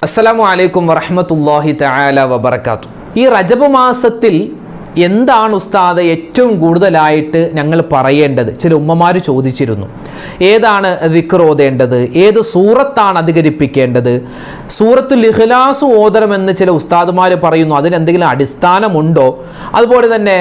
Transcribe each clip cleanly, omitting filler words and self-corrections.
അസ്സലാമു അലൈക്കും വറഹ്മത്തുള്ളാഹി തആല വബറകാതുഹു. ഈ റജബ് മാസത്തിൽ എന്താണ് ഉസ്താദ് ഏറ്റവും കൂടുതലായിട്ട് ഞങ്ങൾ പറയേണ്ടത്? ചില ഉമ്മമാർ ചോദിച്ചിരുന്നു. ഏതാണ് ദിക്ർ ഓതേണ്ടത്? ഏത് സൂറത്താണ് അധികരിപ്പിക്കേണ്ടത്? സൂറത്തുൽ ഇഖ്ലാസ് ഓതണമെന്ന് ചില ഉസ്താദുമാർ പറയുന്നു. അതിനെന്തെങ്കിലും അടിസ്ഥാനമുണ്ടോ? അതുപോലെ തന്നെ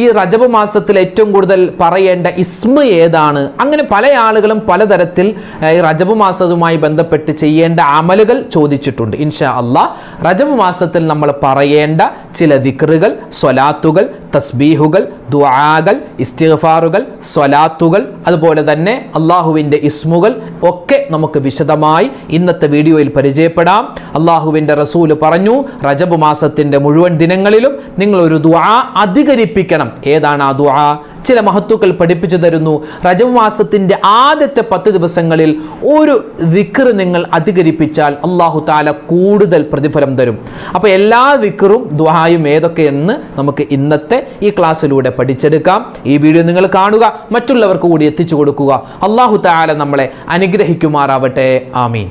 ഈ റജബ് മാസത്തിൽ ഏറ്റവും കൂടുതൽ പറയേണ്ട ഇസ്മ ഏതാണ്? അങ്ങനെ പല ആളുകളും പലതരത്തിൽ ഈ റജബ് മാസവുമായി ബന്ധപ്പെട്ട് ചെയ്യേണ്ട അമലുകൾ ചോദിച്ചിട്ടുണ്ട്. ഇൻഷാ അല്ലാഹ് റജബ് മാസത്തിൽ നമ്മൾ പറയേണ്ട ചില ദിക്റുകൾ, സ്വലാത്തുകൾ, തസ്ബീഹുകൾ, ദുആകൾ, ഇസ്തിഗ്ഫാറുകൾ, സ്വലാത്തുകൾ, അതുപോലെ തന്നെ അള്ളാഹുവിൻ്റെ ഇസ്മുകൾ ഒക്കെ നമുക്ക് വിശദമായി ഇന്നത്തെ വീഡിയോയിൽ പരിചയപ്പെടാം. അള്ളാഹുവിൻ്റെ റസൂല് പറഞ്ഞു, റജബ് മാസത്തിൻ്റെ മുഴുവൻ ദിനങ്ങളിലും നിങ്ങൾ ഒരു ദുആ അധികരിപ്പിക്കണം. ഏതാണ് ആ ദുആ? ചില മഹത്തുക്കൾ പഠിപ്പിച്ചു തരുന്നു. റജബ് മാസത്തിൻ്റെ ആദ്യത്തെ 10 ദിവസങ്ങളിൽ ഒരു ദിക്ർ നിങ്ങൾ അധികരിപ്പിച്ചാൽ അല്ലാഹു തആല കൂടുതൽ പ്രതിഫലം തരും. അപ്പോൾ എല്ലാ ദിക്റും ദുആയും ഏതൊക്കെയെന്ന് നമുക്ക് ഇന്നത്തെ ഈ ക്ലാസ്സിലൂടെ പഠിച്ചെടുക്കാം. ഈ വീഡിയോ നിങ്ങൾ കാണുക, മറ്റുള്ളവർക്ക് കൂടി എത്തിച്ചു കൊടുക്കുക. അല്ലാഹു തആല നമ്മളെ അനുഗ്രഹിക്കുമാറാവട്ടെ. ആമീൻ.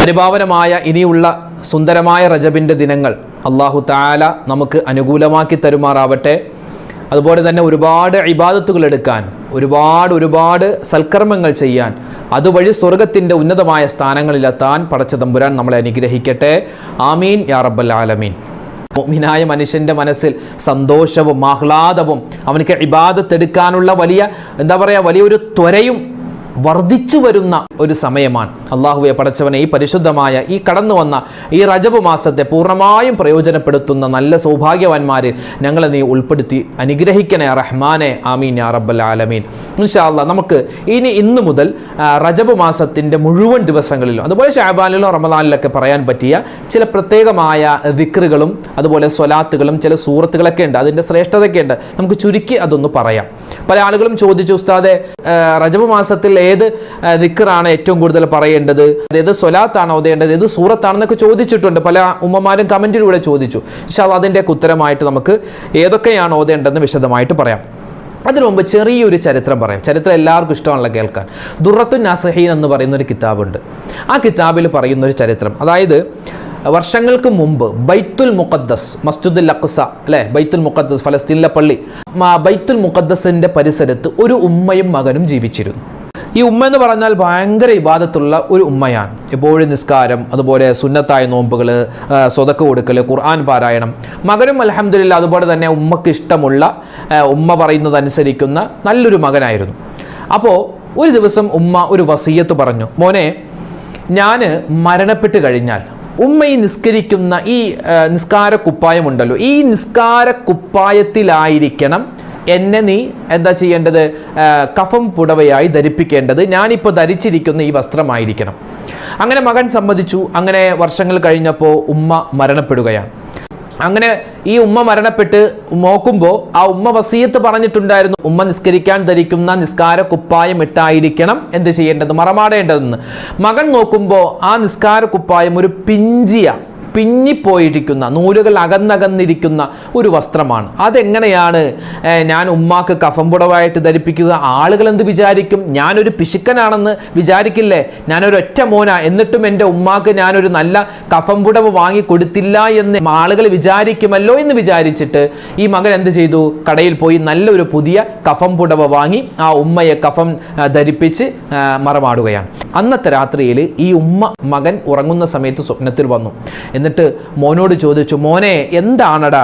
പരിപാവനമായ ഇനിയുള്ള സുന്ദരമായ റജബിൻ്റെ ദിനങ്ങൾ അല്ലാഹു തആല നമുക്ക് അനുകൂലമാക്കി തരുമാറാവട്ടെ. അതുപോലെ തന്നെ ഒരുപാട് ഇബാദത്തുകൾ എടുക്കാൻ, ഒരുപാട് സൽക്കർമ്മങ്ങൾ ചെയ്യാൻ, അതുവഴി സ്വർഗത്തിൻ്റെ ഉന്നതമായ സ്ഥാനങ്ങളിലെത്താൻ പടച്ച തമ്പുരാൻ നമ്മളെ അനുഗ്രഹിക്കട്ടെ. ആമീൻ യാ റബ്ബൽ ആലമീൻ. മുഅ്മിനായ മനുഷ്യൻ്റെ മനസ്സിൽ സന്തോഷവും ആഹ്ലാദവും അവനക്ക് ഇബാദത്ത് എടുക്കാനുള്ള വലിയൊരു ത്വരയും വർദ്ധിച്ചു വരുന്ന ഒരു സമയമാണ്. അള്ളാഹുവെ പടച്ചവനെ, ഈ പരിശുദ്ധമായ ഈ കടന്നു വന്ന ഈ റജബ് മാസത്തെ പൂർണ്ണമായും പ്രയോജനപ്പെടുത്തുന്ന നല്ല സൗഭാഗ്യവാന്മാരിൽ ഞങ്ങളെ നീ ഉൾപ്പെടുത്തി അനുഗ്രഹിക്കണേ റഹ്മാനെ. ആമീൻ യാ റബ്ബൽ ആലമീൻ. ഇൻഷാ അല്ലാഹ് നമുക്ക് ഇന്ന് മുതൽ റജബ് മാസത്തിൻ്റെ മുഴുവൻ ദിവസങ്ങളിലും അതുപോലെ ശഅബാനിലും റമദാനിലൊക്കെ പറയാൻ പറ്റിയ ചില പ്രത്യേകമായ ദിക്റുകളും അതുപോലെ സ്വലാത്തുകളും ചില സൂറത്തുകളൊക്കെ ഉണ്ട്. അതിൻ്റെ ശ്രേഷ്ഠതയൊക്കെ ഉണ്ട്. നമുക്ക് ചുരുക്കി അതൊന്ന് പറയാം. പല ആളുകളും ചോദിച്ചു, ഉസ്താദെ റജബ് മാസത്തിൽ ഏത് ദിക്റാണ് ഏറ്റവും കൂടുതൽ പറയേണ്ടത്? ഏത് സ്വലാത്താണ് ഓതേണ്ടത്? ഏത് സൂറത്താണെന്നൊക്കെ ചോദിച്ചിട്ടുണ്ട്. പല ഉമ്മമാരും കമന്റിലൂടെ ചോദിച്ചു. ഇൻഷാ അല്ലാഹ് അതിൻ്റെ ഉത്തരമായിട്ട് നമുക്ക് ഏതൊക്കെയാണ് ഓതേണ്ടതെന്ന് വിശദമായിട്ട് പറയാം. അതിനു മുമ്പ് ചെറിയൊരു ചരിത്രം പറയാം. ചരിത്രം എല്ലാവർക്കും ഇഷ്ടമാണല്ലോ കേൾക്കാൻ. ദുർറത്തുൻ നാസിഹീൻ എന്ന് പറയുന്നൊരു കിതാബുണ്ട്. ആ കിതാബിൽ പറയുന്നൊരു ചരിത്രം, അതായത് വർഷങ്ങൾക്ക് മുമ്പ് ബൈത്തുൽ മുഖദ്ദസ്, മസ്ജിദുൽ അഖ്സ അല്ലേ, ബൈത്തുൽ മുഖദ്ദസ് ഫലസ്തീനിലെ പള്ളി, ബൈത്തുൽ മുഖദ്ദസിൻ്റെ പരിസരത്ത് ഒരു ഉമ്മയും മകനും ജീവിച്ചിരുന്നു. ഈ ഉമ്മ എന്ന് പറഞ്ഞാൽ ഭയങ്കര ഇബാദത്തുള്ള ഒരു ഉമ്മയാണ്. എപ്പോഴും നിസ്കാരം, അതുപോലെ സുന്നത്തായ നോമ്പുകൾ, സ്വതക്ക കൊടുക്കൽ, ഖുർആൻ പാരായണം. മകനും അൽഹംദുലില്ലാ അതുപോലെ തന്നെ ഉമ്മക്ക് ഇഷ്ടമുള്ള, ഉമ്മ പറയുന്നതനുസരിക്കുന്ന നല്ലൊരു മകനായിരുന്നു. അപ്പോൾ ഒരു ദിവസം ഉമ്മ ഒരു വസിയത്ത് പറഞ്ഞു, മോനെ, ഞാൻ മരണപ്പെട്ട് കഴിഞ്ഞാൽ ഉമ്മ ഈ നിസ്കരിക്കുന്ന ഈ നിസ്കാര കുപ്പായമുണ്ടല്ലോ, ഈ നിസ്കാര കുപ്പായത്തിലായിരിക്കണം എന്നെ നീ എന്താ ചെയ്യേണ്ടത്? കഫം പുടവയായി ധരിപ്പിക്കേണ്ടത്. ഞാനിപ്പോൾ ധരിച്ചിരിക്കുന്ന ഈ വസ്ത്രമായിരിക്കണം. അങ്ങനെ മകൻ സമ്മതിച്ചു. അങ്ങനെ വർഷങ്ങൾ കഴിഞ്ഞപ്പോൾ ഉമ്മ മരണപ്പെടുകയാണ്. അങ്ങനെ ഈ ഉമ്മ മരണപ്പെട്ട് നോക്കുമ്പോൾ ആ ഉമ്മ വസിയത്ത് പറഞ്ഞിട്ടുണ്ടായിരുന്നു, ഉമ്മ നിസ്കരിക്കാൻ ധരിക്കുന്ന നിസ്കാര കുപ്പായം ഇട്ടായിരിക്കണം എന്ത് ചെയ്യേണ്ടത്? മറമാടേണ്ടതെന്ന്. മകൻ നോക്കുമ്പോൾ ആ നിസ്കാര കുപ്പായം ഒരു പിഞ്ഞിപ്പോയിരിക്കുന്ന, നൂലുകൾ അകന്നകന്നിരിക്കുന്ന ഒരു വസ്ത്രമാണ്. അതെങ്ങനെയാണ് ഞാൻ ഉമ്മാക്ക് കഫംപുടവായിട്ട് ധരിപ്പിക്കുക? ആളുകൾ എന്ത് വിചാരിക്കും? ഞാനൊരു പിശുക്കനാണെന്ന് വിചാരിക്കില്ലേ? ഞാനൊരു ഒറ്റ മോനാ, എന്നിട്ടും എൻ്റെ ഉമ്മാക്ക് ഞാനൊരു നല്ല കഫംപുടവ് വാങ്ങി കൊടുത്തില്ല എന്ന് ആളുകൾ വിചാരിക്കുമല്ലോ എന്ന് വിചാരിച്ചിട്ട് ഈ മകൻ എന്ത് ചെയ്തു? കടയിൽ പോയി നല്ലൊരു പുതിയ കഫംപുടവ വാങ്ങി ആ ഉമ്മയെ കഫം ധരിപ്പിച്ച് മറമാടുകയാണ്. അന്നത്തെ രാത്രിയിൽ ഈ മകൻ ഉറങ്ങുന്ന സമയത്ത് സ്വപ്നത്തിൽ വന്നു. എന്നിട്ട് മോനോട് ചോദിച്ചു, മോനെ, എന്താണടാ?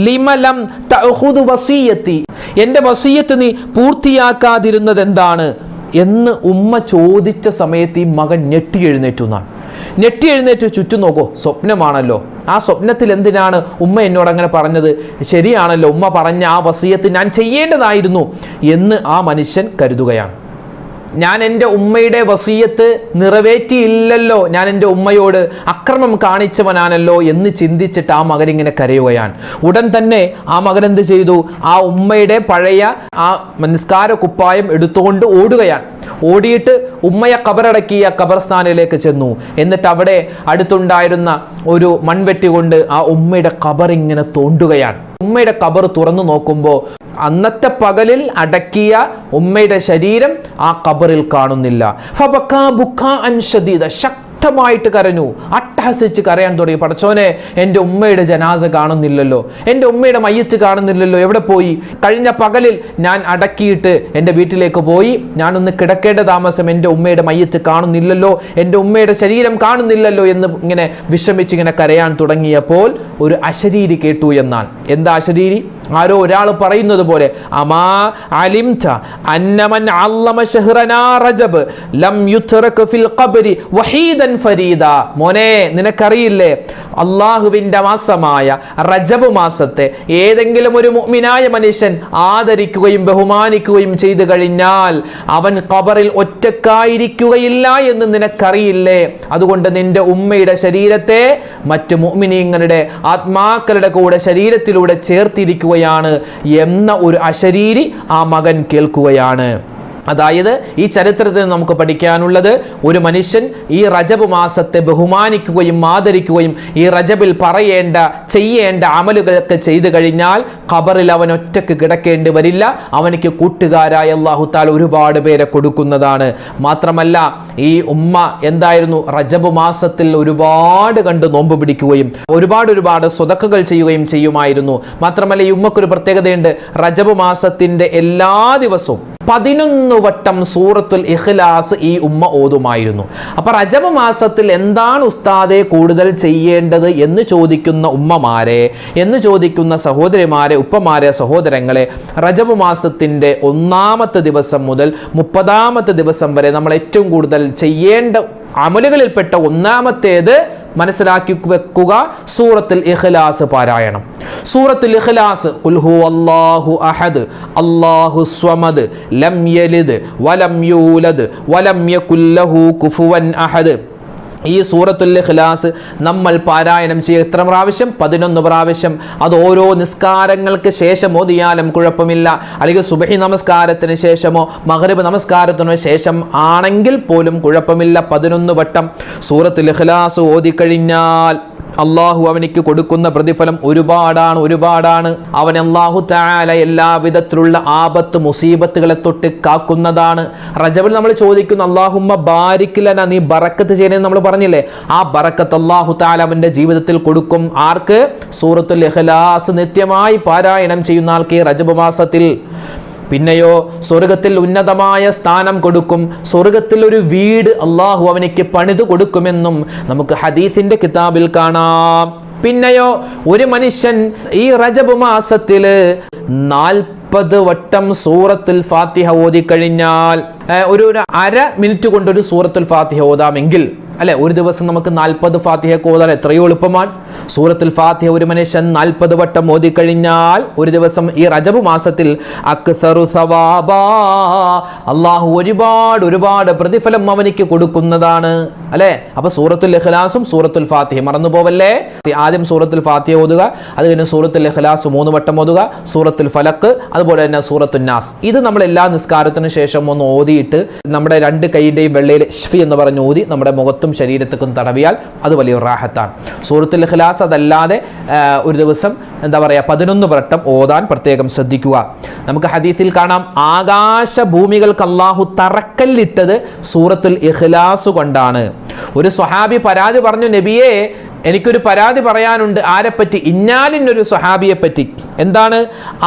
ലിമലം തഅഖുദു വസിയത്തി, എൻ്റെ വസിയത്ത് നീ പൂർത്തിയാക്കാതിരുന്നത് എന്താണ് എന്ന് ഉമ്മ ചോദിച്ച സമയത്ത് ഈ മകൻ ഞെട്ടി എഴുന്നേറ്റ് ചുറ്റും നോക്കോ, സ്വപ്നമാണല്ലോ. ആ സ്വപ്നത്തിൽ എന്തിനാണ് ഉമ്മ എന്നോട് അങ്ങനെ പറഞ്ഞത്? ശരിയാണല്ലോ, ഉമ്മ പറഞ്ഞ ആ വസിയത്ത് ഞാൻ ചെയ്യേണ്ടതായിരുന്നു എന്ന് ആ മനുഷ്യൻ കരുതുകയാണ്. ഞാൻ എൻ്റെ ഉമ്മയുടെ വസിയത്ത് നിറവേറ്റിയില്ലല്ലോ, ഞാൻ എൻ്റെ ഉമ്മയോട് അക്രമം കാണിച്ചവനാണല്ലോ എന്ന് ചിന്തിച്ചിട്ട് ആ മകൻ ഇങ്ങനെ കരയുകയാണ്. ഉടൻ തന്നെ ആ മകൻ എന്ത് ചെയ്തു? ആ ഉമ്മയുടെ പഴയ ആ നിസ്കാര കുപ്പായം എടുത്തുകൊണ്ട് ഓടുകയാണ്. ഓടിയിട്ട് ഉമ്മയെ കബറടക്കിയ ഖബർസ്ഥാനിലേക്ക് ചെന്നു. എന്നിട്ട് അവിടെ അടുത്തുണ്ടായിരുന്ന ഒരു മൺവെട്ടി കൊണ്ട് ആ ഉമ്മയുടെ ഖബർ ഇങ്ങനെ തോണ്ടുകയാണ്. ഉമ്മയുടെ ഖബർ തുറന്നു നോക്കുമ്പോൾ അന്നത്തെ പകലിൽ അടക്കിയ ഉമ്മയുടെ ശരീരം ആ ഖബറിൽ കാണുന്നില്ല. ഫബക്കാ ബുക്കാഅൻ ശദീദ, ശക്തമായിട്ട് കരഞ്ഞു, അട്ടഹസിച്ച് കരയാൻ തുടങ്ങി. പടച്ചോനെ, എൻ്റെ ഉമ്മയുടെ ജനാസ കാണുന്നില്ലല്ലോ, എൻ്റെ ഉമ്മയുടെ മയ്യത്ത് കാണുന്നില്ലല്ലോ, എവിടെ പോയി? കഴിഞ്ഞ പകലിൽ ഞാൻ അടക്കിയിട്ട് എൻ്റെ വീട്ടിലേക്ക് പോയി, ഞാനൊന്ന് കിടക്കേണ്ട താമസം, എൻ്റെ ഉമ്മയുടെ മയ്യത്ത് കാണുന്നില്ലല്ലോ, എൻ്റെ ഉമ്മയുടെ ശരീരം കാണുന്നില്ലല്ലോ എന്ന് ഇങ്ങനെ വിഷമിച്ച് ഇങ്ങനെ കരയാൻ തുടങ്ങിയപ്പോൾ ഒരു അശരീരി കേട്ടു എന്നാണ്. എന്താ അശരീരി? ആരോ ഒരാൾ പറയുന്നത് പോലെ, അമാ അലിംത അന്നമൻ അല്ലമ ശഹ്റനാ റജബ് ലം യുത്റക ഫിൽ ഖബ്രി വഹീദൻ ഫരീദ. മോനെ, നിനക്കറിയില്ലേ അള്ളാഹുവിൻ്റെ മാസമായ റജബ് മാസത്തെ ഏതെങ്കിലും ഒരു മുഅ്മിനായ മനുഷ്യൻ ആദരിക്കുകയും ബഹുമാനിക്കുകയും ചെയ്തു കഴിഞ്ഞാൽ അവൻ ഖബറിൽ ഒറ്റക്കായിരിക്കുകയില്ല എന്ന് നിനക്കറിയില്ലേ? അതുകൊണ്ട് നിന്റെ ഉമ്മയുടെ ശരീരത്തെ മറ്റു മുഅ്മിനീങ്ങളുടെ ആത്മാക്കളുടെ കൂടെ ശരീരത്തിലൂടെ ചേർത്തിരിക്കുകയാണ് എന്ന ഒരു അശരീരി ആ മകൻ കേൾക്കുകയാണ്. അതായത് ഈ ചരിത്രത്തിൽ നമുക്ക് പഠിക്കാനുള്ളത്, ഒരു മനുഷ്യൻ ഈ റജബ് മാസത്തെ ബഹുമാനിക്കുകയും ആദരിക്കുകയും ഈ റജബിൽ പറയേണ്ട ചെയ്യേണ്ട അമലുകളൊക്കെ ചെയ്തു കഴിഞ്ഞാൽ ഖബറിൽ അവൻ ഒറ്റക്ക് കിടക്കേണ്ടി വരില്ല. അവനിക്ക് കൂട്ടുകാരായ അല്ലാഹു തആല ഒരുപാട് പേരെ കൊടുക്കുന്നതാണ്. മാത്രമല്ല, ഈ ഉമ്മ എന്തായിരുന്നു, റജബ് മാസത്തിൽ ഒരുപാട് കണ്ട് നോമ്പ് പിടിക്കുകയും ഒരുപാട് സ്വതക്കകൾ ചെയ്യുകയും ചെയ്യുമായിരുന്നു. മാത്രമല്ല, ഈ ഉമ്മക്കൊരു പ്രത്യേകതയുണ്ട്. റജബ് മാസത്തിന്റെ എല്ലാ ദിവസവും 11 വട്ടം സൂറത്തുൽ ഇഖ്ലാസ് ഈ ഉമ്മ ഓതുമായിരുന്നു. അപ്പൊ റജബ് മാസത്തിൽ എന്താണ് ഉസ്താദെ കൂടുതൽ ചെയ്യേണ്ടത് എന്ന് ചോദിക്കുന്ന ഉമ്മമാരെ, എന്ന് ചോദിക്കുന്ന സഹോദരിമാരെ, ഉപ്പമാരെ, സഹോദരങ്ങളെ, റജബ് മാസത്തിന്റെ 1-ാമത്തെ ദിവസം മുതൽ 30-ാമത്തെ ദിവസം വരെ നമ്മൾ ഏറ്റവും കൂടുതൽ ചെയ്യേണ്ട അമലുകളിൽപ്പെട്ട 1-ാമത്തേത് മനസ്സിലാക്കി വെക്കുക, സൂറത്തുൽ ഇഖ്ലാസ് പാരായണം. സൂറത്തുൽ ഇഖ്ലാസ്, ഖുൽ ഹുവല്ലാഹു അഹദ് അല്ലാഹു സ്വമദ് ലം യലിദ് വലം യൂലദ് വലം യകുൽ ലഹു കുഫുവൻ അഹദ്. ഈ സൂറത്തുൽ ഇഖ്ലാസ് നമ്മൾ പാരായണം ചെയ്യുക എത്ര പ്രാവശ്യം? 11 പ്രാവശ്യം. അത് ഓരോ നിസ്കാരങ്ങൾക്ക് ശേഷം ഓതിയാലും കുഴപ്പമില്ല, അല്ലെങ്കിൽ സുബഹി നമസ്കാരത്തിന് ശേഷമോ മഗ്രിബ് നമസ്കാരത്തിനോ ശേഷം ആണെങ്കിൽ പോലും കുഴപ്പമില്ല. 11 വട്ടം സൂറത്തുൽ ഇഖ്ലാസ് ഓതിക്കഴിഞ്ഞാൽ അള്ളാഹു അവനിക്ക് കൊടുക്കുന്ന പ്രതിഫലം ഒരുപാടാണ്. അവൻ അല്ലാഹു തആല എല്ലാവിധത്തിലുള്ള ആപത്ത് മുസീബത്തുകളെ തൊട്ട് കാക്കുന്നതാണ്. റജബിൽ നമ്മൾ ചോദിക്കുന്നു, അല്ലാഹുമ്മ ബാരിക് ലനാ, നീ ബറക്കത്ത് ചെയ്യണമെന്ന് നമ്മൾ പറഞ്ഞില്ലേ? ആ ബറക്കത്ത് അല്ലാഹു തആല അവന്റെ ജീവിതത്തിൽ കൊടുക്കും. ആർക്ക്? സൂറത്തുൽ ഇഖ്ലാസ് നിത്യമായി പാരായണം ചെയ്യുന്ന ആൾക്ക് റജബ് മാസത്തിൽ. പിന്നെയോ സ്വർഗത്തിൽ ഉന്നതമായ സ്ഥാനം കൊടുക്കും, സ്വർഗത്തിൽ ഒരു വീട് അള്ളാഹു അവനിക്ക് പണിത് കൊടുക്കുമെന്നും നമുക്ക് ഹദീസിന്റെ കിതാബിൽ കാണാം. പിന്നെയോ ഒരു മനുഷ്യൻ ഈ റജബ് മാസത്തില് 40 വട്ടം സൂറത്തുൽ ഫാത്തിഹ ഓതിക്കഴിഞ്ഞാൽ, ഒരു അര മിനിറ്റ് കൊണ്ട് ഒരു സൂറത്തുൽ ഫാത്തിഹ ഓതാമെങ്കിൽ, അല്ലെ, ഒരു ദിവസം നമുക്ക് 40 ഫാത്തിഹ ഓതാൻ എത്രയോ എളുപ്പമാണ്. സൂറത്തുൽ ഫാത്തിഹ ഒരു മനുഷ്യൻ 40 വട്ടം ഓതിക്കഴിഞ്ഞാൽ ഒരു ദിവസം ഈ റജബ് മാസത്തിൽ അക്സറു സവാബാ, അള്ളാഹു ഒരുപാട് പ്രതിഫലം അവനിക്ക് കൊടുക്കുന്നതാണ്, അല്ലെ. അപ്പൊ സൂറത്തുൽ ഇഖ്ലാസും സൂറത്തുൽ ഫാത്തിഹ മറന്നു പോവല്ലേ. ആദ്യം സൂറത്തുൽ ഫാത്തിഹ ഓതുക, അത് കഴിഞ്ഞ് സൂറത്തുൽ ഇഖ്ലാസ് 3 വട്ടം ഓതുക, സൂറത്തുൽ ഫലഖ്, അതുപോലെ തന്നെ സൂറത്തുൻ നാസ്. ഇത് നമ്മൾ എല്ലാ നിസ്കാരത്തിന് ശേഷം ഒന്ന് ഓതിയിട്ട് നമ്മുടെ 2 കൈയുടെയും വെള്ളയിൽ ഷ്ഫി എന്ന് പറഞ്ഞ് ഓതി നമ്മുടെ മുഖത്തും ശരീരത്തേക്കും തടവിയാൽ അത് വലിയൊരു റാഹത്താണ്. സൂറത്തുൽ ഇഖ്ലാസ് അതല്ലാതെ ഒരു ദിവസം 11 വട്ടം ഓതാൻ പ്രത്യേകം ശ്രദ്ധിക്കുക. നമുക്ക് ഹദീസിൽ കാണാം, ആകാശ ഭൂമികൾക്ക് അല്ലാഹു തറക്കല്ലിട്ടത് സൂറത്തുൽ ഇഖ്ലാസ് കൊണ്ടാണ്. ഒരു സ്വഹാബി പരാതി പറഞ്ഞു, നബിയേ, എനിക്കൊരു പരാതി പറയാനുണ്ട്. ആരെപ്പറ്റി? ഇന്നാലിനൊരു സ്വഹാബിയെ പറ്റി. എന്താണ്?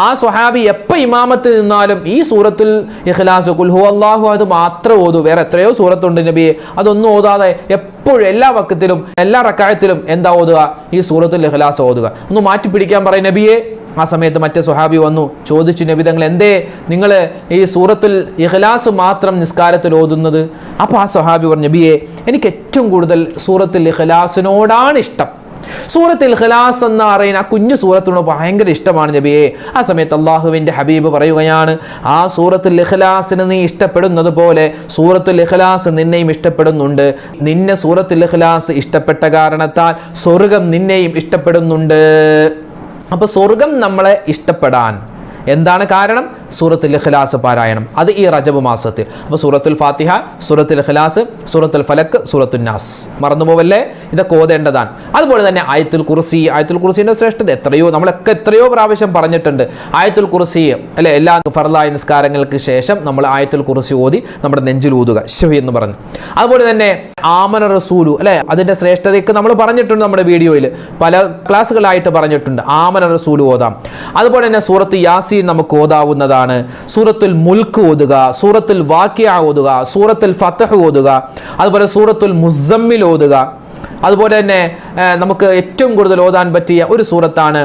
ആ സ്വഹാബി എപ്പോൾ ഇമാമത്ത് നിന്നാലും ഈ സൂറത്തുൽ ഇഖ്ലാസ്, ഖുൽ ഹുവല്ലാഹു അത് മാത്രം ഓതു. വേറെ എത്രയോ സൂറത്തുണ്ട് നബിയെ, അതൊന്നും ഓതാതെ എപ്പോഴും എല്ലാ വക്കത്തിലും എല്ലാ റക്അത്തിലും എന്താ ഓതുക? ഈ സൂറത്തുൽ ഇഖ്ലാസ് ഓതുക. ഒന്ന് മാറ്റി പിടിക്കാൻ പറയും നബിയെ. ആ സമയത്ത് മറ്റേ സ്വഹാബി വന്നു, ചോദിച്ചു, നബി തങ്ങൾ, എന്തേ നിങ്ങൾ ഈ സൂറത്തുൽ ഇഖ്ലാസ് മാത്രം നിസ്കാരത്തിൽ ഓതുന്നത്? അപ്പോൾ ആ സ്വഹാബി പറഞ്ഞു, നബിയെ, എനിക്ക് ഏറ്റവും കൂടുതൽ സൂറത്തുൽ ഇഖ്ലാസിനോടാണ് ഇഷ്ടം. സൂറത്തുൽ ഇഖ്ലാസ് എന്ന് പറയുന്ന ആ കുഞ്ഞു സൂറത്തിനോട് ഭയങ്കര ഇഷ്ടമാണ് നബിയെ. ആ സമയത്ത് അള്ളാഹുവിൻ്റെ ഹബീബ് പറയുകയാണ്, ആ സൂറത്തുൽ ഇഖ്ലാസിനെ നീ ഇഷ്ടപ്പെടുന്നത് പോലെ സൂറത്തുൽ ഇഖ്ലാസ് നിന്നെയും ഇഷ്ടപ്പെടുന്നുണ്ട്. നിന്നെ സൂറത്തുൽ ഇഖ്ലാസ് ഇഷ്ടപ്പെട്ട കാരണത്താൽ സ്വർഗം നിന്നെയും ഇഷ്ടപ്പെടുന്നുണ്ട്. അപ്പൊ സ്വർഗം നമ്മളെ ഇഷ്ടപ്പെടാൻ എന്താണ് കാരണം? സൂറത്തുൽ ഇഖ്ലാസ് പാരായണം, അത് ഈ റജബ് മാസത്തിൽ. അപ്പോൾ സൂറത്തുൽ ഫാത്തിഹ, സൂറത്തുൽ ഇഖ്ലാസ്, സൂറത്തുൽ ഫലക്ക്, സൂറത്തുൽ നാസ്, മറന്നുപോവല്ലേ? ഇതൊക്കെ ഓതേണ്ടതാണ്. അതുപോലെ തന്നെ ആയത്തുൽ കുർസി, ആയത്തുൽ കുർസിന്റെ ശ്രേഷ്ഠത നമ്മളൊക്കെ എത്രയോ പ്രാവശ്യം പറഞ്ഞിട്ടുണ്ട്. ആയത്തുൽ കുർസി അല്ലെ, എല്ലാ ഫർളായ നിസ്കാരങ്ങൾക്ക് ശേഷം നമ്മൾ ആയത്തുൽ കുർസി ഓതി നമ്മുടെ നെഞ്ചിൽ ഊതുക എന്ന് പറഞ്ഞു. അതുപോലെ തന്നെ ആമന റസൂലു അല്ലെ, അതിന്റെ ശ്രേഷ്ഠതയ്ക്ക് നമ്മൾ പറഞ്ഞിട്ടുണ്ട്, നമ്മുടെ വീഡിയോയിൽ പല ക്ലാസ്സുകളായിട്ട് പറഞ്ഞിട്ടുണ്ട്. ആമന റസൂലു ഓതാം. അതുപോലെ തന്നെ സൂറത്ത് യാസീൻ നമുക്ക് ഓതാവുന്നതാണ്. സൂറത്തുൽ മുൽക്ക് ഓതുക, സൂറത്തുൽ വാഖിഅ ഓതുക, സൂറത്തുൽ ഫത്ഹ് ഓതുക, അതുപോലെ സൂറത്തുൽ മുസമ്മിൽ ഓതുക. അതുപോലെ തന്നെ നമുക്ക് ഏറ്റവും കൂടുതൽ ഓതാൻ പറ്റിയ ഒരു സൂറത്താണ്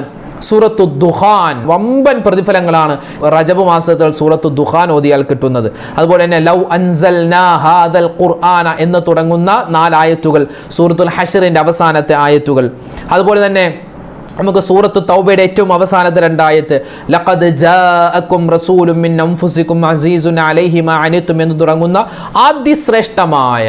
സൂറത്തു ദുഖാൻ. വമ്പൻ പ്രതിഫലങ്ങളാണ് റജബ് മാസത്തിൽ സൂറത്തു ദുഖാൻ ഓതിയാൽ കിട്ടുന്നത്. അതുപോലെ തന്നെ ലൗ അൻസൽനാ ഹാദൽ ഖുർആന എന്ന് തുടങ്ങുന്ന 4 ആയത്തുകൾ, സൂറത്തുൽ ഹശ്റിന്റെ അവസാനത്തെ ആയത്തുകൾ. അതുപോലെ തന്നെ നമുക്ക് സൂറത്തു തൗബയുടെ ഏറ്റവും അവസാനത്തെ 2 ആയത്ത്, ലഖദ് ജാഅക്കും റസൂലുൻ മിൻ അൻഫുസികും അസീസുൻ അലൈഹി മാ അനിതും എന്ന് തുടങ്ങുന്ന അതിശ്രേഷ്ഠമായ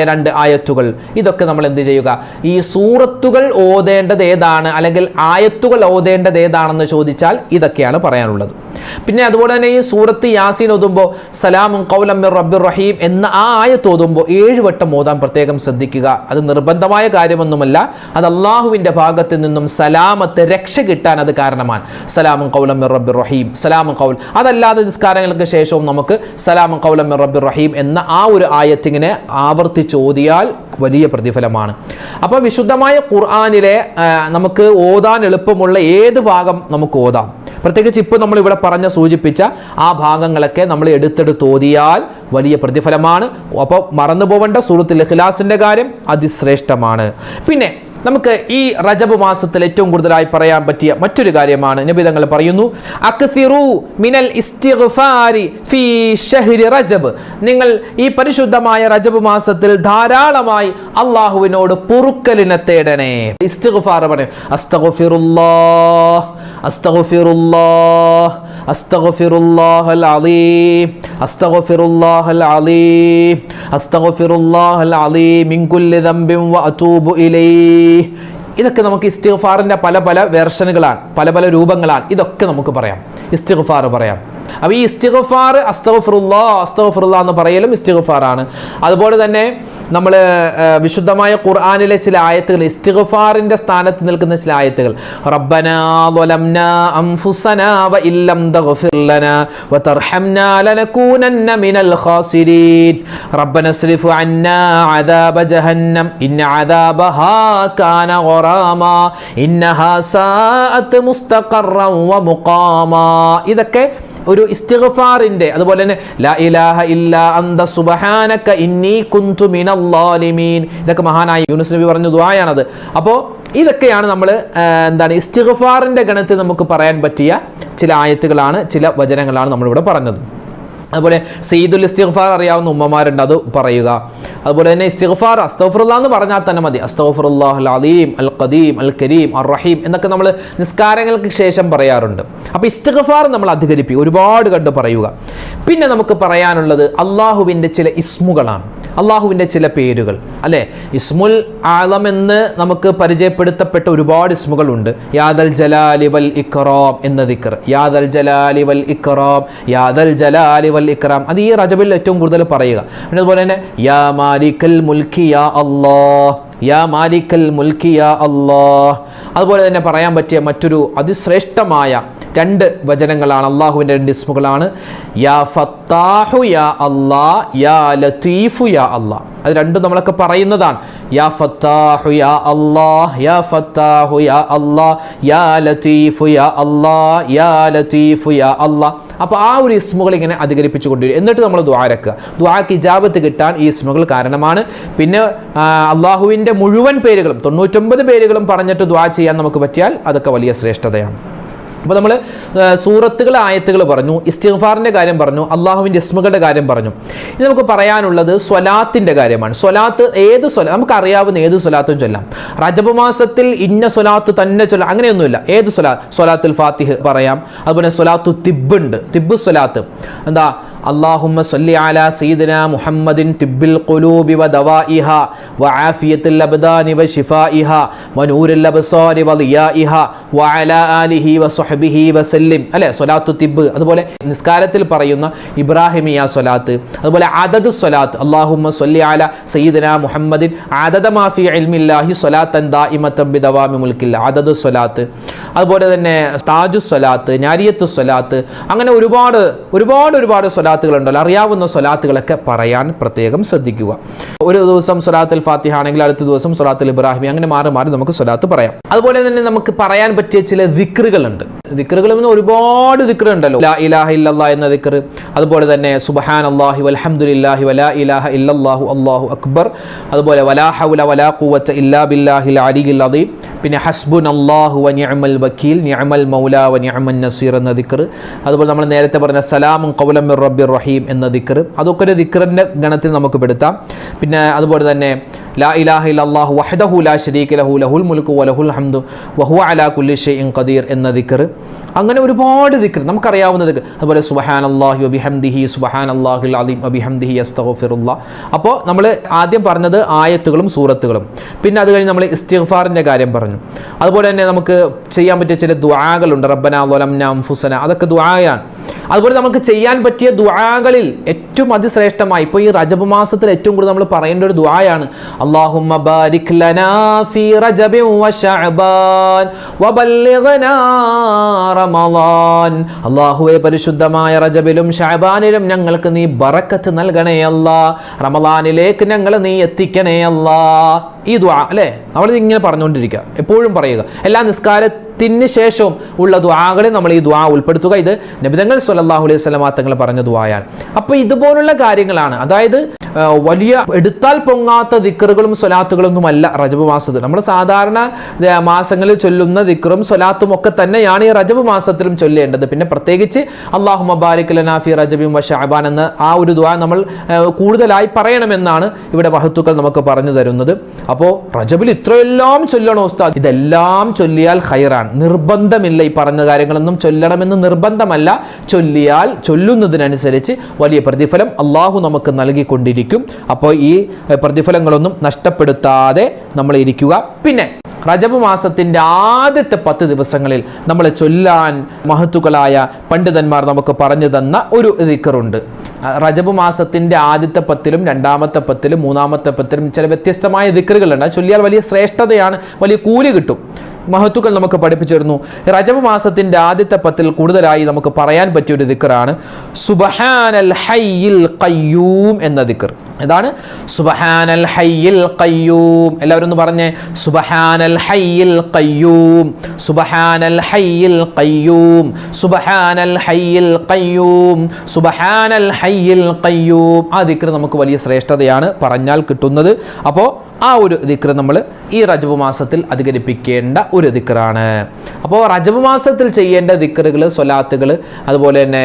2 ആയത്തുകൾ. ഇതൊക്കെ നമ്മൾ എന്ത് ചെയ്യുക? ഈ സൂറത്തുകൾ ഓതേണ്ടത് ഏതാണ്, അല്ലെങ്കിൽ ആയത്തുകൾ ഓതേണ്ടത് ഏതാണെന്ന് ചോദിച്ചാൽ ഇതൊക്കെയാണ് പറയാനുള്ളത്. പിന്നെ അതുപോലെ തന്നെ ഈ സൂറത്ത് യാസീൻ ഓതുമ്പോൾ സലാമുൻ ഖൗലൻ മിർ റബ്ബിർ റഹീം എന്ന ആ ആയത്ത് ഓതുമ്പോൾ 7 വട്ടം ഓതാൻ പ്രത്യേകം ശ്രദ്ധിക്കുക. അത് നിർബന്ധമായ കാര്യമൊന്നുമല്ല, അത് അള്ളാഹുവിൻ്റെ ഭാഗത്ത് നിന്നും സലാമത്ത്, രക്ഷ കിട്ടാൻ അത് കാരണമാണ്. സലാമുൻ ഖൗലൻ മിർ റബ്ബിർ റഹീം, സലാമുൻ ഖൗൽ. അതല്ലാതെ നിസ്കാരങ്ങൾക്ക് ശേഷവും നമുക്ക് സലാമുൻ ഖൗലൻ മിർ റബ്ബിർ റഹീം എന്ന ആ ഒരു ആയത്ത് ഇങ്ങനെ ആവർത്തിച്ച് ഓതിയാൽ വലിയ പ്രതിഫലമാണ്. അപ്പോൾ വിശുദ്ധമായ ഖുർആനിലെ നമുക്ക് ഓതാൻ എളുപ്പമുള്ള ഏത് ഭാഗം നമുക്ക് ഓതാം. പ്രത്യേകിച്ച് ഇപ്പോൾ നമ്മൾ ഇവിടെ സൂചിപ്പിച്ച ആ ഭാഗങ്ങളൊക്കെ നമ്മൾ എടുത്തെടുത്ത് ഓതിയാൽ വലിയ പ്രതിഫലമാണ്. അപ്പോൾ മറന്നു പോവേണ്ട സൂറത്തുൽ ഇഖ്ലാസിന്റെ കാര്യം അതിശ്രേഷ്ഠമാണ്. പിന്നെ നമുക്ക് ഈ റജബ് മാസത്തിൽ ഏറ്റവും കൂടുതലായി പറയാൻ പറ്റിയ മറ്റൊരു കാര്യമാണ്, നബി തങ്ങൾ പറയുന്നു, അക്സിറു മിനൽ ഇസ്തിഗ്ഫാരി ഫീ ശഹ്രി റജബ്. നിങ്ങൾ ഈ പരിശുദ്ധമായ റജബ് മാസത്തിൽ ധാരാളമായി അള്ളാഹുവിനോട് പൊറുക്കലിനെ തേടണേ. ഇസ്തിഗ്ഫാർ പറയും, അസ്തഗ്ഫിറുല്ലാഹ് അസ്തഗ്ഫിറുല്ലാഹ് അസ്തഗ്ഫിറുല്ലാഹൽ അലീം അസ്തഗ്ഫിറുല്ലാഹൽ അലീം അസ്തഗ്ഫിറുല്ലാഹൽ അലീം മിൻ കുല്ലി ദംബിൻ വഅതൂബു ഇലൈഹി. ഇതൊക്കെ നമുക്ക് ഇസ്തിഗ്ഫാറിന്റെ പല വെർഷനുകളാണ്, പല രൂപങ്ങളാണ്. ഇതൊക്കെ നമുക്ക് പറയാം, ഇസ്തിഗ്ഫാർ പറയാം. അപ്പോൾ ഈ ഇസ്തിഗ്ഫാർ അസ്തഗ്ഫിറുല്ലാഹ് എന്ന് പറയലും ഇസ്തിഗ്ഫാറാണ്. അതുപോലെ തന്നെ നമ്മൾ വിശുദ്ധമായ ഖുർആനിലെ ചില ആയത്തുകൾ, ഇസ്തിഗ്ഫാറിന്റെ സ്ഥാനത്ത് നിൽക്കുന്ന ചില ആയത്തുകൾ, റബ്ബനാ ളലംനാ അൻഫുസനാ വഇല്ലം തഗ്ഫിർ ലനാ വതർഹംനാ ലനകൂനന്ന മിനൽ ഖാസിരീൻ റബ്ബനാ സ്രിഫ് അന്നാ അദാബ ജഹന്നം ഇന്ന അദാബഹാ കാന ഗറാമാ ഇന്നഹാ സാഅത് മുസ്തഖറൻ വമുഖാമാ. ഇതൊക്കെ ഒരു ഇസ്തിഗ്ഫാറിന്റെ, അതുപോലെ തന്നെ ലാ ഇലാഹ ഇല്ലാ അന്ത സുബ്ഹാനക ഇന്നി കുന്തു മിനൽ ളാലിമീൻ, ഇതൊക്കെ മഹാനായ യൂനുസ് നബി പറഞ്ഞ ദുആയാണത്. അപ്പോൾ ഇതൊക്കെയാണ് നമ്മൾ ഇസ്തിഗ്ഫാറിന്റെ ഗണത്തിൽ നമുക്ക് പറയാൻ പറ്റിയ ചില ആയത്തുകളാണ്, ചില വചനങ്ങളാണ് നമ്മളിവിടെ പറഞ്ഞത്. അതുപോലെ സയ്യിദുൽ ഇസ്തിഗ്ഫാർ അറിയാവുന്ന ഉമ്മമാരുണ്ട്, അത് പറയുക. അതുപോലെ തന്നെ ഇസ്തിഗ്ഫാർ അസ്തഗ്ഫിറുല്ലാഹ് എന്ന് പറഞ്ഞാൽ തന്നെ മതി. അസ്തഗ്ഫിറുല്ലാഹൽ അലീം അൽ ഖദീം അൽ കരീം അർ റഹീം എന്നൊക്കെ നമ്മൾ നിസ്കാരങ്ങൾക്ക് ശേഷം പറയാറുണ്ട്. അപ്പോൾ ഇസ്തിഗ്ഫാർ നമ്മൾ അധികരിപ്പിക്കുക, ഒരുപാട് കണ്ട് പറയുക. പിന്നെ നമുക്ക് പറയാനുള്ളത് അള്ളാഹുവിൻ്റെ ചില ഇസ്മുകളാണ്, അള്ളാഹുവിൻ്റെ ചില പേരുകൾ അല്ലേ. ഇസ്മുൽ ആലം എന്ന് നമുക്ക് പരിചയപ്പെടുത്തപ്പെട്ട ഒരുപാട് ഇസ്മുകളുണ്ട്. യാദൽ ജലാലി വൽ ഇക്റാം എന്ന ദിക്ർ, യാദൽ ജലാലി വൽ ഇക്റാം, യാദൽ ജലാലി വൽ ഇക്റാം, അത് ഈ റജബിൽ ഏറ്റവും കൂടുതൽ പറയുക. പിന്നെ അതുപോലെ തന്നെ യാ മാലിക്കൽ മുൽക്കി യാ അല്ലാഹ്, യാ മാലിക്കൽ മുൽക്കി യാ അല്ലാഹ്. അതുപോലെ തന്നെ പറയാൻ പറ്റിയ മറ്റൊരു അതിശ്രേഷ്ഠമായ 2 വചനങ്ങളാണ്, അള്ളാഹുവിൻ്റെ 2 ഇസ്മുകളാണ്. യാ ഫത്താഹു യാ അല്ലാഹ്, യാ ലത്തീഫു യാ അല്ലാഹ്. അത് രണ്ടും നമ്മളൊക്കെ പറയുന്നതാണ്. യാ ഫത്താഹു യാ അല്ലാഹ്, യാ ഫത്താഹു യാ അല്ലാഹ്, യാ ലത്തീഫു യാ അല്ലാഹ്, യാ ലത്തീഫു യാ അല്ലാഹ്. അപ്പോൾ ആ ഒരു ഇസ്മുകൾ ഇങ്ങനെ അധികരിപ്പിച്ചു കൊണ്ടുവരും. എന്നിട്ട് നമ്മൾ ദുആരക്കുക, ദുആക്ക് ഇജാബത്ത് കിട്ടാൻ ഈ ഇസ്മുകൾ കാരണമാണ്. പിന്നെ അള്ളാഹുവിൻ്റെ മുഴുവൻ പേരുകളും 99 പേരുകളും പറഞ്ഞിട്ട് ദുആ ചെയ്യാൻ നമുക്ക് പറ്റിയാൽ അതൊക്കെ വലിയ ശ്രേഷ്ഠതയാണ്. അപ്പോൾ നമ്മൾ സൂറത്തുകൾ, ആയത്തുകൾ പറഞ്ഞു, ഇസ്തിഗ്ഫാറിൻ്റെ കാര്യം പറഞ്ഞു, അള്ളാഹുവിൻ്റെ ഇസ്മുകളുടെ കാര്യം പറഞ്ഞു. ഇനി നമുക്ക് പറയാനുള്ളത് സ്വലാത്തിൻ്റെ കാര്യമാണ്. സ്വലാത്ത് ഏത് നമുക്ക് അറിയാവുന്ന ഏത് സ്വലാത്തും ചൊല്ലാം. റജബ് മാസത്തിൽ ഇന്ന സ്വലാത്ത് തന്നെ ചൊല്ലാം അങ്ങനെയൊന്നുമില്ല. ഏത് സ്വലാത്തുൽ ഫാത്തിഹ് പറയാം. അതുപോലെ സ്വലാത്തു തിബ്ബുണ്ട്, തിബ്ബു സ്വലാത്ത്. എന്താ അല്ലാഹുമ്മ സ്വല്ലി അലാ സയ്യിദിനാ മുഹമ്മദിൻ തിബ്ബിൽ ഖുലൂബി വദവാഇഹാ വആഫിയത്തുൽ അബ്ദാനി വശിഫാഇഹാ വനൂറുൽ അബ്സാരി വളിയാഇഹാ വഅലാ ആലിഹി വസ്വഹ്ബിഹി വസല്ലിം. അല്ലേ, സ്വലാത്തു തിബ്. അതുപോലെ നിസ്കാരത്തിൽ പറയുന്ന ഇബ്രാഹിമിയ സ്വലാത്ത്, അതുപോലെ അദദു സ്വലാത്ത്, അല്ലാഹുമ്മ സ്വല്ലി അലാ സയ്യിദിനാ മുഹമ്മദിൻ അദദ മാ ഫീ ഇൽമില്ലാഹി സ്വലാത്തൻ ദായിമത്തൻ ബിദവാമി മുൽക്കില്ല, അദദു സ്വലാത്ത്. അതുപോലെ തന്നെ താജു സ്വലാത്ത്, നാരിയത്തു സ്വലാത്ത്, അങ്ങനെ ഒരുപാട് സ്വലാത്തുകളുണ്ടല്ലോ. അറിയാവുന്ന സ്വലാത്തുകളൊക്കെ പറയാൻ പ്രത്യേകം ശ്രദ്ധിക്കുക. ഒരു ദിവസം സ്വലാത്തുൽ ഫാത്തിഹ ആണെങ്കിൽ അടുത്ത ദിവസം സ്വലാത്തുൽ ഇബ്രാഹിമി, അങ്ങനെ മാറി മാറി നമുക്ക് സ്വലാത്ത് പറയാം. അതുപോലെ തന്നെ നമുക്ക് പറയാൻ പറ്റിയ ചില ദിക്റുകളുണ്ട്. ദിക്റുകളിൽ നിന്ന് ഒരുപാട് ദിക്റുണ്ടല്ലോ. ലാ ഇലാഹ ഇല്ലല്ലാഹ് എന്ന ദിക്ർ, അതുപോലെ തന്നെ സുബ്ഹാനല്ലാഹി വൽഹംദുലില്ലാഹി വലാ ഇലാഹ ഇല്ലല്ലാഹു അല്ലാഹു അക്ബർ, അതുപോലെ വലാ ഹൗല വലാ ഖുവത ഇല്ലാ ബില്ലാഹിൽ അലിയിൽ അദീം, പിന്നെ ഹസ്ബുനല്ലാഹു വ നിഅമൽ വക്കീൽ നിഅമൽ മൗലാ വ നിഅമൻ നസീർ എന്ന ദിക്ർ, അതുപോലെ നമ്മൾ നേരത്തെ പറഞ്ഞ സലാമുൻ ഖൗലൻ മിർ റബ്ബിർ റഹീം എന്ന ദിക്ർ, അതൊക്കെ ഒരു ദിക്റിന്റെ ഗണത്തിൽ നമുക്ക് പെടുത്താം. പിന്നെ അതുപോലെ തന്നെ ലാ ഇലാഹ ഇല്ലല്ലാഹു വഹ്ദഹു ലാ ശരീക ലഹു ലഹുൽ മുൽക്കു വലഹുൽ ഹംദു വഹുവ അലാ കുല്ലി ഷൈഇൻ ഖദീർ എന്ന ദിക്ർ. അങ്ങനെ ഒരുപാട് ദിക്ർ നമുക്കറിയാവുന്ന ദിക്ർ. അതുപോലെ സുബ്ഹാനല്ലാഹി വബിഹംദിഹി സുബ്ഹാനല്ലാഹിൽ അലീം വബിഹംദിഹി അസ്തഗ്ഫിറുല്ലാഹ്. അപ്പോൾ നമ്മൾ ആദ്യം പറഞ്ഞത് ആയത്തുകളും സൂറത്തുകളും, പിന്നെ അത് കഴിഞ്ഞ് നമ്മൾ ഇസ്തിഗ്ഫാറിന്റെ കാര്യം പറഞ്ഞു. അതുപോലെ തന്നെ നമുക്ക് ചെയ്യാൻ പറ്റിയ ചില ദുആകളുണ്ട്. റബ്ബനാ വലംനാ അൻഫുസനാ, അതൊക്കെ ദുആയാണ്. അതുപോലെ നമുക്ക് ചെയ്യാൻ പറ്റിയ ദുആകളിൽ ഏറ്റവും അതിശ്രേഷ്ഠമായി ഇപ്പോൾ ഈ റജബ് മാസത്തിൽ ഏറ്റവും കൂടുതൽ നമ്മൾ പറയേണ്ട ഒരു ദുആയാണ് അല്ലാഹുമ്മ ബാരിക് ലനാ ഫീ റജബിൻ വശഅബാൻ വബല്ലിഗ്നാ റമളാൻ. അല്ലാഹുവേ, പരിശുദ്ധമായ റജബിലും ശഅബാനിലും ഞങ്ങൾക്ക് നീ ബറക്കത്ത് നൽകണേ അല്ലാ, റമളാനിലേക്ക് ഞങ്ങൾ നീ എത്തിക്കണേ അല്ലാ. ഈ ദുആ അല്ലേ, നമ്മളിത് ഇങ്ങനെ പറഞ്ഞുകൊണ്ടിരിക്കുക, എപ്പോഴും പറയുക. എല്ലാ നിസ്കാരത്തിന് ശേഷവും ഉള്ള ദുആകളിൽ നമ്മൾ ഈ ദുആ ഉൾപ്പെടുത്തുക. ഇത് നബിതങ്ങൾ സ്വല്ലല്ലാഹു അലൈഹി വസല്ലം തങ്ങൾ പറഞ്ഞ ദുആയാണ്. അപ്പോൾ ഇതുപോലുള്ള കാര്യങ്ങളാണ്, അതായത് വലിയ എടുത്താൽ പൊങ്ങാത്ത ദിക്റുകളും സ്വലാത്തുകളൊന്നുമല്ല റജബ് മാസത്തിൽ. നമ്മൾ സാധാരണ മാസങ്ങളിൽ ചൊല്ലുന്ന ദിക്റും സ്വലാത്തും ഒക്കെ തന്നെയാണ് ഈ റജബ് മാസത്തിലും ചൊല്ലേണ്ടത്. പിന്നെ പ്രത്യേകിച്ച് അല്ലാഹുമ്മ ബാരിക് ലനാ ഫീ റജബിൻ വശഅബാൻ എന്ന ആ ഒരു ദുആ നമ്മൾ കൂടുതലായി പറയണമെന്നാണ് ഇവിടെ വഹത്തുക്കൾ നമുക്ക് പറഞ്ഞു തരുന്നത്. അപ്പോൾ റജബിൽ ഇത്രയെല്ലാം ചൊല്ലണോ ഉസ്താദ്? ഇതെല്ലാം ചൊല്ലിയാൽ ഖൈറാണ്. നിർബന്ധമില്ല, ഈ പറഞ്ഞ കാര്യങ്ങളൊന്നും ചൊല്ലണമെന്ന് നിർബന്ധമല്ല. ചൊല്ലിയാൽ ചൊല്ലുന്നതിനനുസരിച്ച് വലിയ പ്രതിഫലം അള്ളാഹു നമുക്ക് നൽകിക്കൊണ്ടിരിക്കും. അപ്പോൾ ഈ പ്രതിഫലങ്ങളൊന്നും നഷ്ടപ്പെടുത്താതെ നമ്മൾ ഇരിക്കുക. പിന്നെ റജബ് മാസത്തിൻ്റെ ആദ്യത്തെ 10 ദിവസങ്ങളിൽ നമ്മൾ ചൊല്ലാൻ മഹത്തുക്കളായ പണ്ഡിതന്മാർ നമുക്ക് പറഞ്ഞു തന്ന ഒരു ദിക്റുണ്ട്. റജബ് മാസത്തിൻ്റെ ആദ്യത്തെ 10ലും രണ്ടാമത്തെ 10ലും മൂന്നാമത്തെ 10ലും ചില വ്യത്യസ്തമായ ദിക്റുകളുണ്ട്. അത് ചൊല്ലിയാൽ വലിയ ശ്രേഷ്ഠതയാണ്, വലിയ കൂലി കിട്ടും. മഹത്തുക്കൾ നമുക്ക് പഠിപ്പിച്ചിരുന്നു. റജബ് മാസത്തിൻ്റെ ആദ്യത്തെ 10ൽ കൂടുതലായി നമുക്ക് പറയാൻ പറ്റിയ ഒരു ദിക്റാണ് സുബ്ഹാനൽ ഹയ്യിൽ ഖയ്യൂം എന്ന ദിക്ർ. ഇതാണ് സുബ്ഹാനൽ ഹയ്യിൽ ഖയ്യൂം. എല്ലാവരും ഒന്ന് പറഞ്ഞേ, സുബ്ഹാനൽ ഹയ്യിൽ ഖയ്യൂം, സുബ്ഹാനൽ ഹയ്യിൽ ഖയ്യൂം, സുബ്ഹാനൽ ഹയ്യിൽ ഖയ്യൂം, സുബ്ഹാനൽ ഹയ്യിൽ ഖയ്യൂം. ആ ദിക്ർ നമുക്ക് വലിയ ശ്രേഷ്ഠതയാണ് പറഞ്ഞാൽ കിട്ടുന്നത്. അപ്പോൾ ആ ഒരു ദിക്ർ നമ്മൾ ഈ റജബ് മാസത്തിൽ അധികരിപ്പിക്കേണ്ട ഒരു ദിക്റാണ്. അപ്പോൾ റജബ് മാസത്തിൽ ചെയ്യേണ്ട ദിക്റുകൾ, സ്വലാത്തുകൾ, അതുപോലെ തന്നെ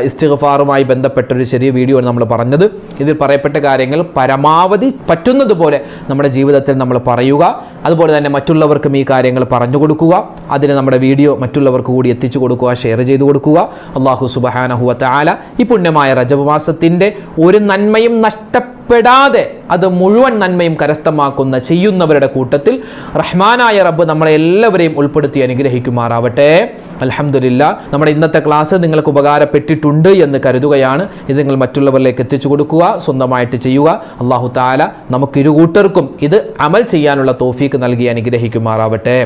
ഇസ്തിഗ്ഫാറുമായി ബന്ധപ്പെട്ടൊരു ചെറിയ വീഡിയോ ആണ് നമ്മൾ പറഞ്ഞത്. ഇതിൽ പറയപ്പെട്ട കാര്യങ്ങൾ പരമാവധി പറ്റുന്നതുപോലെ നമ്മുടെ ജീവിതത്തിൽ നമ്മൾ പറയുക. അതുപോലെ തന്നെ മറ്റുള്ളവർക്കും ഈ കാര്യങ്ങൾ പറഞ്ഞു കൊടുക്കുക. അതിന് നമ്മുടെ വീഡിയോ മറ്റുള്ളവർക്ക് കൂടി എത്തിച്ചു കൊടുക്കുക, ഷെയർ ചെയ്തു കൊടുക്കുക. അല്ലാഹു സുബ്ഹാനഹു വ തആല ഈ പുണ്യമായ റജബ് മാസത്തിൻ്റെ ഒരു നന്മയും നഷ്ടപ്പെടാതെ അത് മുഴുവൻ നന്മയും കരസ്ഥമാക്കുന്ന ചെയ്യുന്നവരുടെ കൂട്ടത്തിൽ റഹ്മാനായ റബ്ബ് നമ്മളെ എല്ലാവരെയും ഉൾപ്പെടുത്തി അനുഗ്രഹിക്കുമാറാവട്ടെ. അൽഹംദുലില്ലാ, നമ്മുടെ ഇന്നത്തെ ക്ലാസ് നിങ്ങൾക്ക് ഉപകാരപ്പെട്ടിട്ടുണ്ട് എന്ന് കരുതുകയാണ്. ഇത് നിങ്ങൾ മറ്റുള്ളവരിലേക്ക് എത്തിച്ചു കൊടുക്കുക, സ്വന്തമായിട്ട് ചെയ്യുക. അല്ലാഹു തആല നമുക്ക് ഇരുകൂട്ടർക്കും ഇത് അമൽ ചെയ്യാനുള്ള തൗഫീക്ക് നൽകി അനുഗ്രഹിക്കുമാറാവട്ടെ.